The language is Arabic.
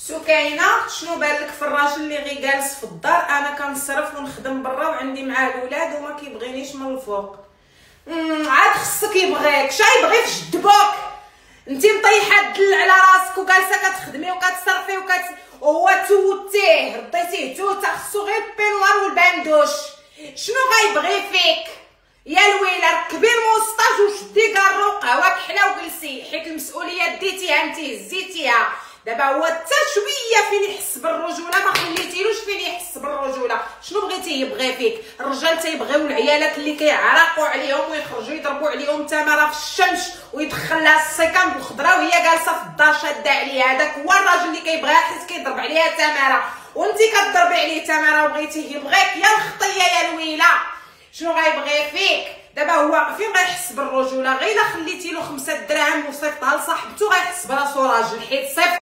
سكينه، شنو بالك في الراجل اللي غير جالس في الدار؟ انا كنصرف ونخدم برا وعندي معاه الاولاد وما كيبغينيش من الفوق. عاد خصك يبغيك. شا يبغي في جد بوك؟ انتي مطيحه الدل على راسك وجالسه كتخدمي وكتصرفي وهو توتيه رديتيه توته، خصو غير البينوار والباندوش. شنو غيبغي فيك يا الويله؟ ركبي الموسطاج وشدي كارو قهوه كحله وجلسي، حيت المسؤوليه ديتيها انتي هزيتيها. دابا هو حتى شويه فين يحس بالرجوله ما خليتيلوش فين يحس بالرجوله. شنو بغيتي يبغي فيك؟ الرجال تيبغيو العيالات اللي كيعرقوا عليهم ويخرجوا يضربوا عليهم تماره في الشمس ويدخل لها السيكان بالخضره وهي جالسه في الدار شاده عليها. هذاك هو الراجل اللي كيبغيها حيت كيضرب عليها تماره، وانتي كتضربي عليه تماره وبغيتيه يبغيك. يا الخطيه يا الويله، شنو غيبغي فيك؟ دابا هو فين غيحس بالرجوله؟ غير الا خليتي له 5 دراهم وصيفطها لصاحبته غيحس براسو راجل، حيت صيفط